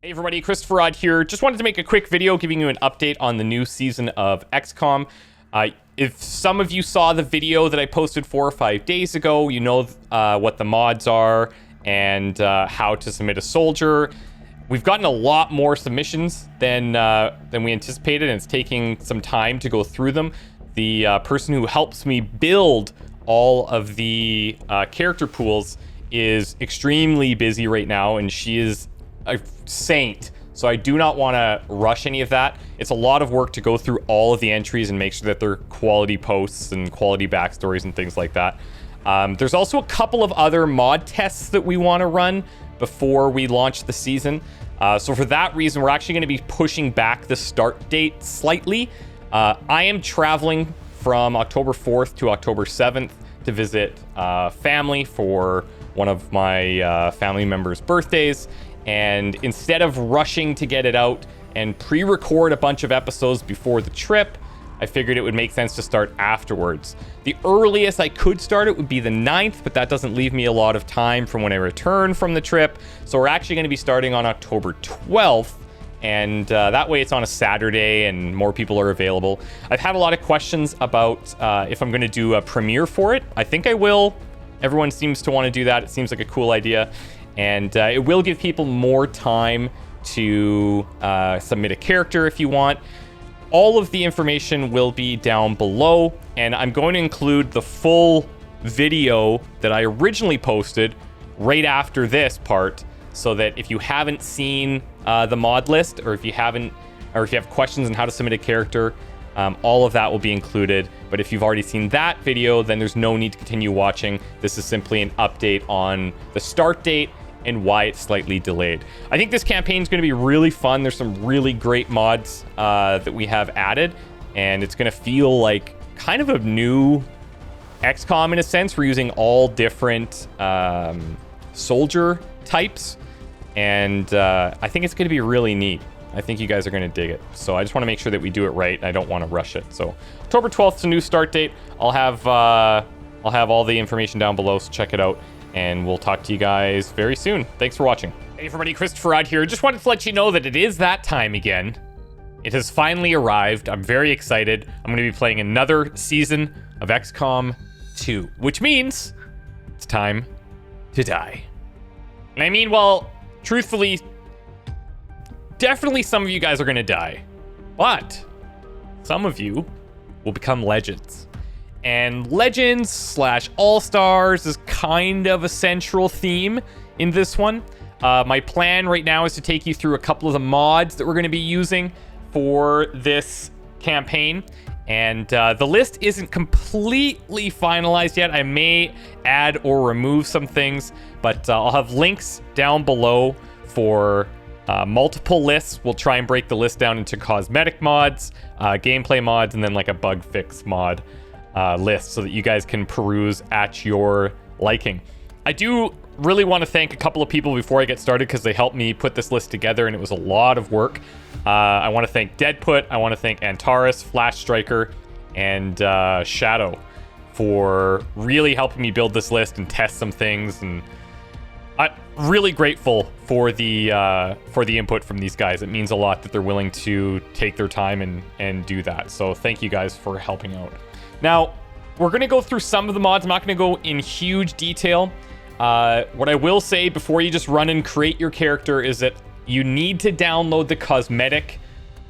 Hey everybody, ChristopherOdd here. Just wanted to make a quick video giving you an update on the new season of XCOM. If some of you saw the video that I posted 4 or 5 days ago, you know what the mods are and how to submit a soldier. We've gotten a lot more submissions than we anticipated, and it's taking some time to go through them. The person who helps me build all of the character pools is extremely busy right now, and she is a saint, so I do not want to rush any of that. It's a lot of work to go through all of the entries and make sure that they're quality posts and quality backstories and things like that. There's also a couple of other mod tests that we want to run before we launch the season. So for that reason, we're actually going to be pushing back the start date slightly. I am traveling from October 4th to October 7th to visit family for one of my family members' birthdays. And instead of rushing to get it out and pre-record a bunch of episodes before the trip, I figured it would make sense to start afterwards. The earliest I could start it would be the 9th, but that doesn't leave me a lot of time from when I return from the trip. So we're actually going to be starting on October 12th. And that way it's on a Saturday and more people are available. I've had a lot of questions about if I'm going to do a premiere for it. I think I will. Everyone seems to want to do that. It seems like a cool idea. And it will give people more time to submit a character if you want. All of the information will be down below, and I'm going to include the full video that I originally posted right after this part, so that if you haven't seen the mod list, or if you have questions on how to submit a character, all of that will be included. But if you've already seen that video, then there's no need to continue watching. This is simply an update on the start date and why it's slightly delayed. I think this campaign is going to be really fun. There's some really great mods that we have added, and it's going to feel like kind of a new XCOM in a sense. We're using all different soldier types, and I think it's going to be really neat. I think you guys are going to dig it. So I just want to make sure that we do it right, and I don't want to rush it. So October 12th is a new start date. I'll have all the information down below, so check it out. And we'll talk to you guys very soon. Thanks for watching. Hey everybody, ChristopherOdd here. Just wanted to let you know that it is that time again. It has finally arrived. I'm very excited. I'm going to be playing another season of XCOM 2, which means it's time to die. And I mean, well, truthfully, definitely some of you guys are going to die, but some of you will become legends. And Legends / All-Stars is kind of a central theme in this one. My plan right now is to take you through a couple of the mods that we're going to be using for this campaign. And the list isn't completely finalized yet. I may add or remove some things, but I'll have links down below for multiple lists. We'll try and break the list down into cosmetic mods, gameplay mods, and then like a bug fix mod list, so that you guys can peruse at your liking. I do really want to thank a couple of people before I get started, because they helped me put this list together, and it was a lot of work. I want to thank Deadput, I want to thank Antares, Flash Striker, and Shadow for really helping me build this list and test some things. And I'm really grateful for the input from these guys. It means a lot that they're willing to take their time and do that. So thank you guys for helping out. Now, we're going to go through some of the mods. I'm not going to go in huge detail. What I will say before you just run and create your character is that you need to download the cosmetic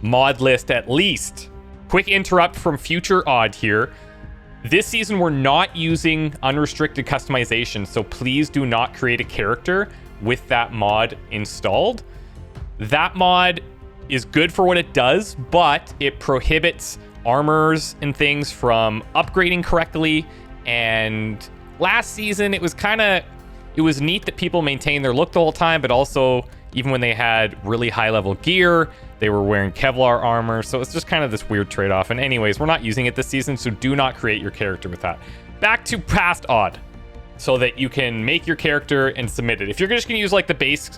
mod list at least. Quick interrupt from ChristopherOdd here. This season, we're not using unrestricted customization, so please do not create a character with that mod installed. That mod is good for what it does, but it prohibits armors and things from upgrading correctly. And last season, it was neat that people maintained their look the whole time, but also even when they had really high level gear, they were wearing Kevlar armor. So it's just kind of this weird trade-off. And anyways, we're not using it this season, so do not create your character with that. Back to past odd, so that you can make your character and submit it. If you're just gonna use like the base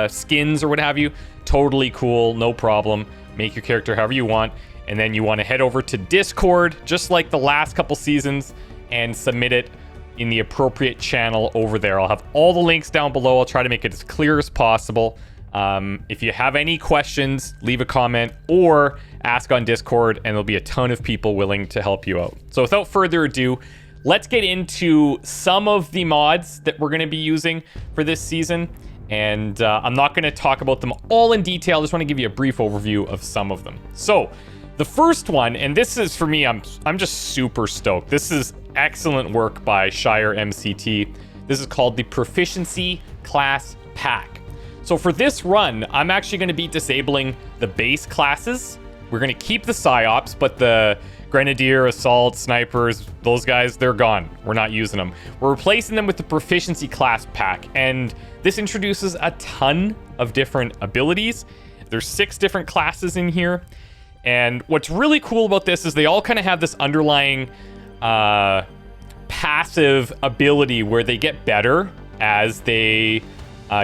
skins or what have you, totally cool, no problem. Make your character however you want. And then you want to head over to Discord, just like the last couple seasons, and submit it in the appropriate channel over there. I'll have all the links down below. I'll try to make it as clear as possible. If you have any questions, leave a comment or ask on Discord, and there'll be a ton of people willing to help you out. So without further ado, let's get into some of the mods that we're going to be using for this season. And I'm not going to talk about them all in detail. I just want to give you a brief overview of some of them. So the first one, and this is for me, I'm just super stoked. This is excellent work by Shire MCT. This is called the Proficiency Class Pack. So for this run, I'm actually going to be disabling the base classes. We're going to keep the PsyOps, but the Grenadier, Assault, Snipers, those guys, they're gone. We're not using them. We're replacing them with the Proficiency Class Pack, and this introduces a ton of different abilities. There's 6 different classes in here, and what's really cool about this is they all kind of have this underlying passive ability where they get better as they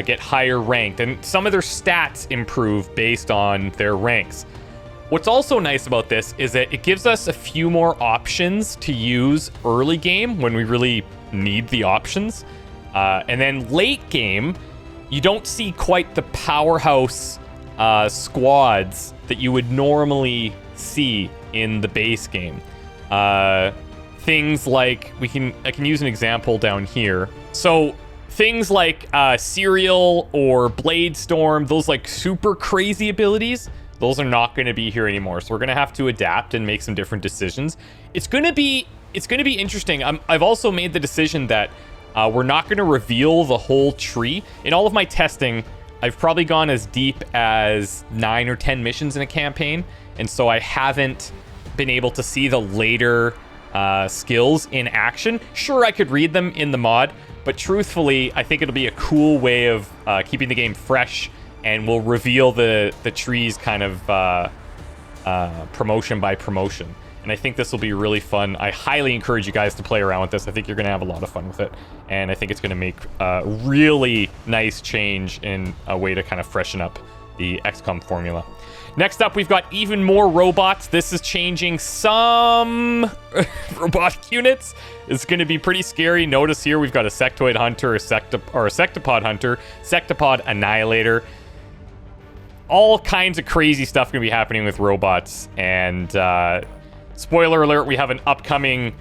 get higher ranked, and some of their stats improve based on their ranks. What's also nice about this is that it gives us a few more options to use early game when we really need the options. And then late game, you don't see quite the powerhouse squads that you would normally see in the base game. Things like, I can use an example down here. So things like Serial or Blade Storm, those like super crazy abilities, those are not going to be here anymore. So we're going to have to adapt and make some different decisions. It's going to be interesting. I've also made the decision that we're not going to reveal the whole tree. In all of my testing, I've probably gone as deep as 9 or 10 missions in a campaign. And so I haven't been able to see the later skills in action. Sure, I could read them in the mod, but truthfully, I think it'll be a cool way of keeping the game fresh, and we'll reveal the trees kind of promotion by promotion. And I think this will be really fun. I highly encourage you guys to play around with this. I think you're going to have a lot of fun with it. And I think it's going to make a really nice change in a way to kind of freshen up the XCOM formula. Next up, we've got even more robots. This is changing some robotic units. It's going to be pretty scary. Notice here we've got a Sectoid Hunter, a Sectopod Hunter, Sectopod Annihilator. All kinds of crazy stuff going to be happening with robots. And spoiler alert, we have an upcoming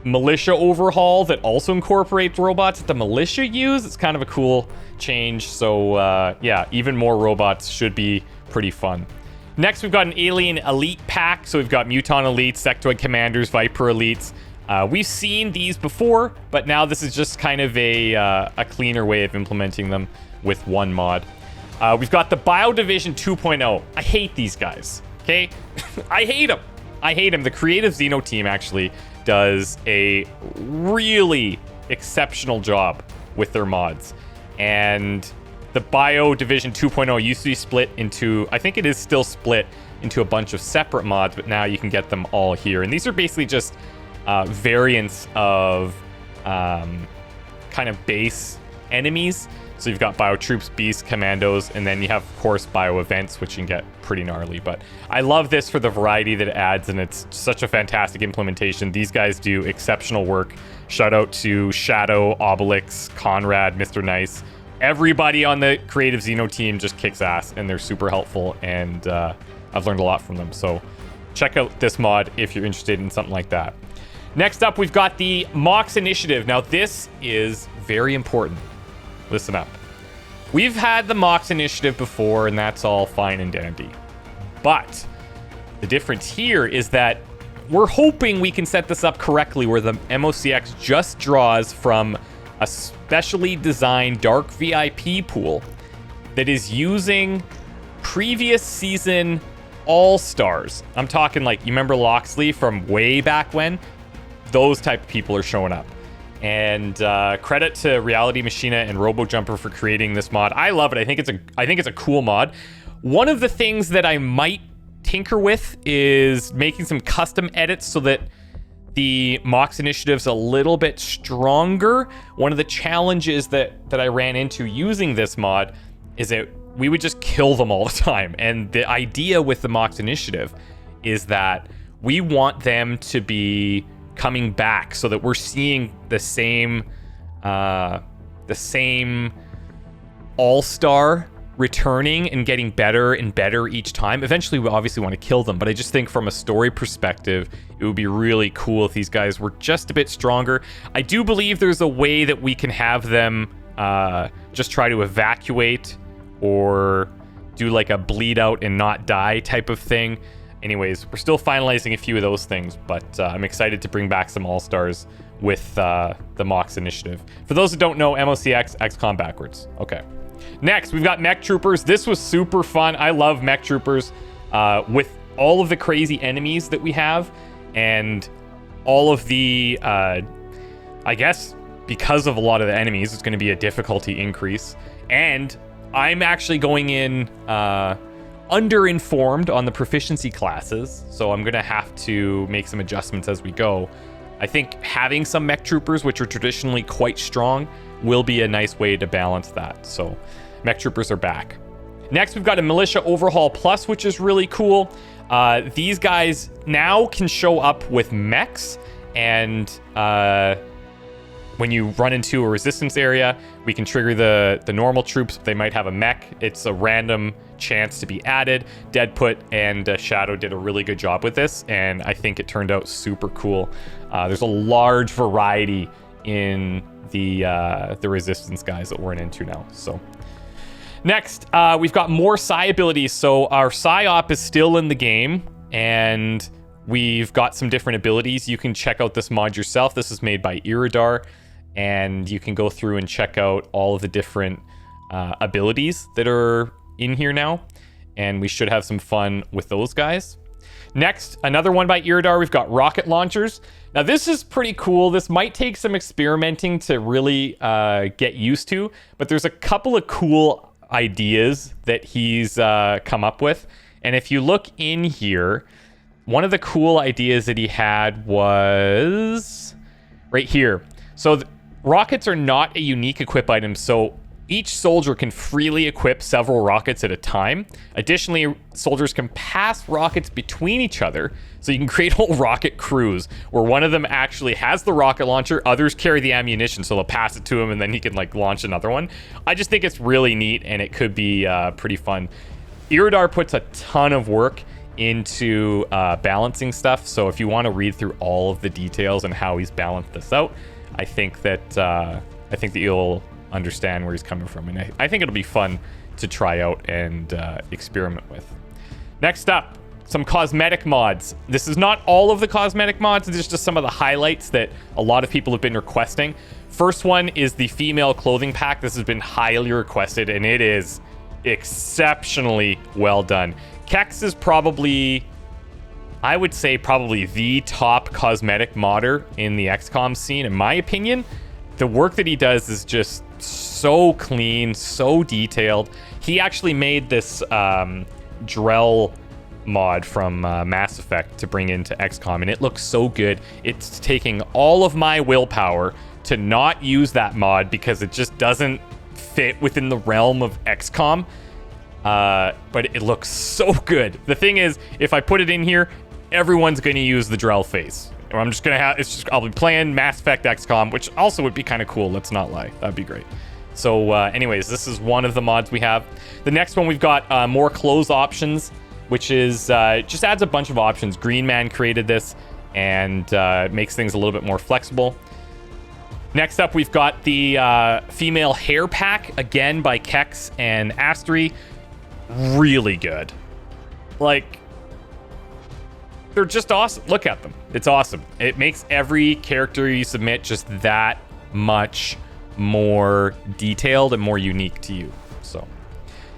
Militia overhaul that also incorporates robots that the Militia use. It's kind of a cool change. So yeah, even more robots should be pretty fun. Next, we've got an Alien Elite pack. So we've got Muton Elites, Sectoid Commanders, Viper Elites. We've seen these before, but now this is just kind of a cleaner way of implementing them with one mod. We've got the Biodivision 2.0. I hate these guys, okay? I hate them. I hate them. The Creative Xeno team actually does a really exceptional job with their mods. And the Biodivision 2.0 used to be split into, I think it is still split into a bunch of separate mods, but now you can get them all here. And these are basically just variants of kind of base enemies. So you've got Bio Troops, Beasts, Commandos, and then you have, of course, Bio Events, which can get pretty gnarly. But I love this for the variety that it adds, and it's such a fantastic implementation. These guys do exceptional work. Shout out to Shadow, Obelix, Conrad, Mr. Nice. Everybody on the Creative Xeno team just kicks ass, and they're super helpful, and I've learned a lot from them. So check out this mod if you're interested in something like that. Next up, we've got the Mox Initiative. Now, this is very important. Listen up. We've had the Mox Initiative before, and that's all fine and dandy. But the difference here is that we're hoping we can set this up correctly where the MOCX just draws from a specially designed dark VIP pool that is using previous season all-stars. I'm talking like, you remember Loxley from way back when? Those type of people are showing up. And credit to Reality Machina and RoboJumper for creating this mod. I love it. I think it's a cool mod. One of the things that I might tinker with is making some custom edits so that the Mox Initiative's a little bit stronger. One of the challenges that I ran into using this mod is that we would just kill them all the time. And the idea with the Mox Initiative is that we want them to be coming back so that we're seeing the same all-star returning and getting better and better each time. Eventually, we obviously want to kill them, but I just think from a story perspective, it would be really cool if these guys were just a bit stronger. I do believe there's a way that we can have them just try to evacuate or do like a bleed out and not die type of thing. Anyways, we're still finalizing a few of those things, but I'm excited to bring back some All-Stars with the Mox Initiative. For those that don't know, MOCX, XCOM backwards. Okay. Next, we've got Mech Troopers. This was super fun. I love Mech Troopers with all of the crazy enemies that we have and all of the, I guess, because of a lot of the enemies, it's going to be a difficulty increase. And I'm actually going in under-informed on the proficiency classes, so I'm going to have to make some adjustments as we go. I think having some Mech Troopers, which are traditionally quite strong, will be a nice way to balance that. So Mech Troopers are back. Next, we've got a Militia Overhaul Plus, which is really cool. These guys now can show up with mechs, and when you run into a resistance area, we can trigger the normal troops. They might have a mech. It's a random chance to be added. Deadput and Shadow did a really good job with this, and I think it turned out super cool. There's a large variety in the resistance guys that we're into now. So next, we've got more Psi abilities. So our Psy-Op is still in the game, and we've got some different abilities. You can check out this mod yourself. This is made by Iridar, and you can go through and check out all of the different abilities that are in here now, and we should have some fun with those guys. Next, another one by Iridar, we've got rocket launchers. Now this is pretty cool. This might take some experimenting to really get used to, but there's a couple of cool ideas that he's come up with. And if you look in here, one of the cool ideas that he had was right here. So rockets are not a unique equip item, so each soldier can freely equip several rockets at a time. Additionally, soldiers can pass rockets between each other, so you can create whole rocket crews where one of them actually has the rocket launcher, others carry the ammunition, so they'll pass it to him and then he can like launch another one. I just think it's really neat, and it could be pretty fun. Iridar puts a ton of work into balancing stuff, so if you want to read through all of the details and how he's balanced this out, I think that you'll understand where he's coming from, and I think it'll be fun to try out and experiment with. Next up, some cosmetic mods. This is not all of the cosmetic mods, it's just some of the highlights that a lot of people have been requesting. First one is the female clothing pack. This has been highly requested, and it is exceptionally well done. Kex is probably, I would say, probably the top cosmetic modder in the XCOM scene, in my opinion. The work that he does is just so clean, so detailed. He actually made this Drell mod from Mass Effect to bring into XCOM, and it looks so good. It's taking all of my willpower to not use that mod because it just doesn't fit within the realm of XCOM. But it looks so good. The thing is, if I put it in here, everyone's going to use the Drell face. Or I'm just going to have, I'll be playing Mass Effect XCOM, which also would be kind of cool. Let's not lie. That'd be great. So anyways, this is one of the mods we have. The next one, we've got more clothes options, which is just adds a bunch of options. Green Man created this and makes things a little bit more flexible. Next up, we've got the female hair pack, again by Kex and Astri. Really good. Like, they're just awesome. Look at them. It's awesome. It makes every character you submit just that much more detailed and more unique to you. So,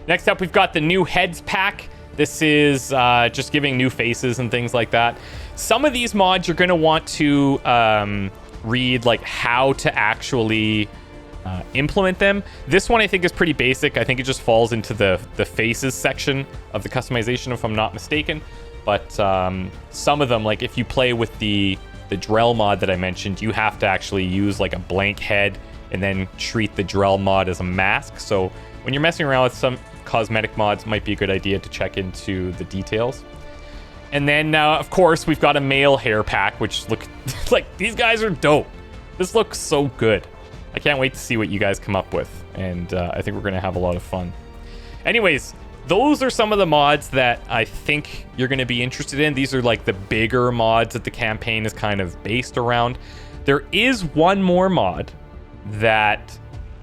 next up, we've got the new heads pack. This is just giving new faces and things like that. Some of these mods you're going to want to read like how to actually implement them. This one I think is pretty basic. I think it just falls into the faces section of the customization, if I'm not mistaken. But some of them, like if you play with the Drell mod that I mentioned, you have to actually use like a blank head and then treat the Drell mod as a mask. So when you're messing around with some cosmetic mods, it might be a good idea to check into the details. And then, of course, we've got a male hair pack, which look like these guys are dope. This looks so good. I can't wait to see what you guys come up with, and I think we're going to have a lot of fun. Anyways, those are some of the mods that I think you're going to be interested in. These are like the bigger mods that the campaign is kind of based around. There is one more mod that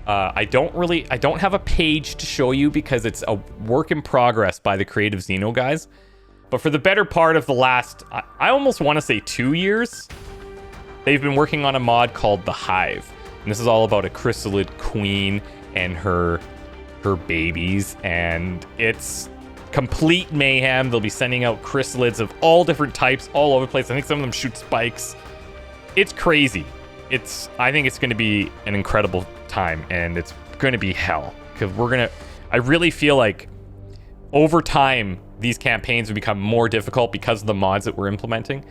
I don't have a page to show you because it's a work in progress by the Creative Xeno guys. But for the better part of the last, I almost want to say 2 years, they've been working on a mod called The Hive. And this is all about a chrysalid queen and her babies, and it's complete mayhem. They'll be sending out chrysalids of all different types all over the place. I think some of them shoot spikes. It's crazy. I think it's going to be an incredible time, and it's going to be hell, because I really feel like over time these campaigns will become more difficult because of the mods that we're implementing,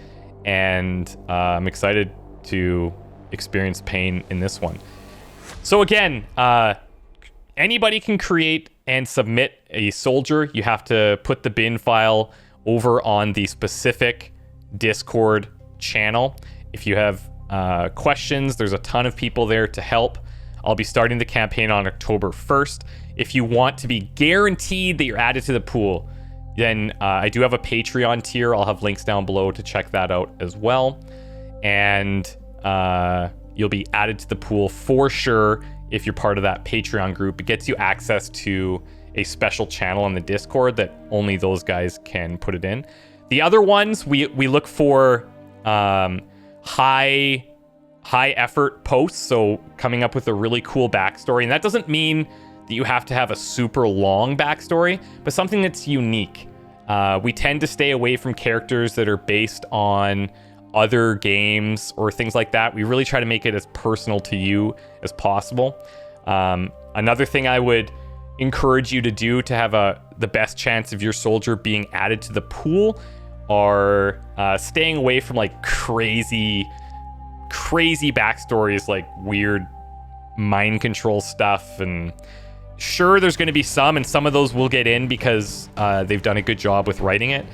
and I'm excited to experience pain in this one. So again, anybody can create and submit a soldier. You have to put the bin file over on the specific Discord channel. If you have questions, there's a ton of people there to help. I'll be starting the campaign on October 1st. If you want to be guaranteed that you're added to the pool, then I do have a Patreon tier. I'll have links down below to check that out as well. And you'll be added to the pool for sure if you're part of that Patreon group. It gets you access to a special channel on the Discord that only those guys can put it in. The other ones, we look for high effort posts, so coming up with a really cool backstory. And that doesn't mean that you have to have a super long backstory, but something that's unique. We tend to stay away from characters that are based on other games or things like that. We really try to make it as personal to you as possible. Another thing I would encourage you to do to have the best chance of your soldier being added to the pool are staying away from like crazy backstories, like weird mind control stuff. And sure, there's going to be some, and some of those will get in because they've done a good job with writing it.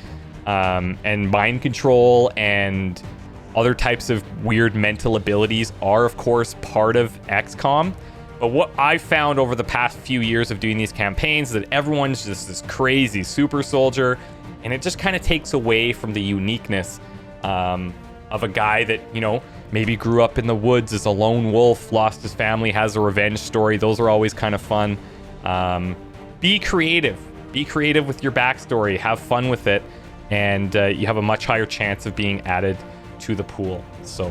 And mind control and other types of weird mental abilities are, of course, part of XCOM. But what I've found over the past few years of doing these campaigns is that everyone's just this crazy super soldier, and it just kind of takes away from the uniqueness of a guy that, you know, maybe grew up in the woods as a lone wolf, lost his family, has a revenge story. Those are always kind of fun. Be creative. Be creative with your backstory. Have fun with it. And you have a much higher chance of being added to the pool. So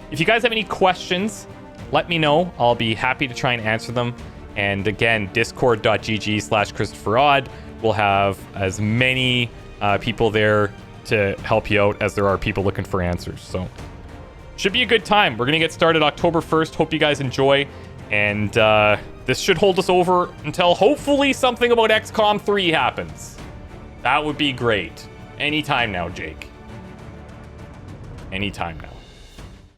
if you guys have any questions, let me know. I'll be happy to try and answer them. And again, discord.gg/ChristopherOdd will have as many people there to help you out as there are people looking for answers. So should be a good time. We're going to get started October 1st. Hope you guys enjoy. And this should hold us over until hopefully something about XCOM 3 happens. That would be great. Anytime now, Jake. Anytime now.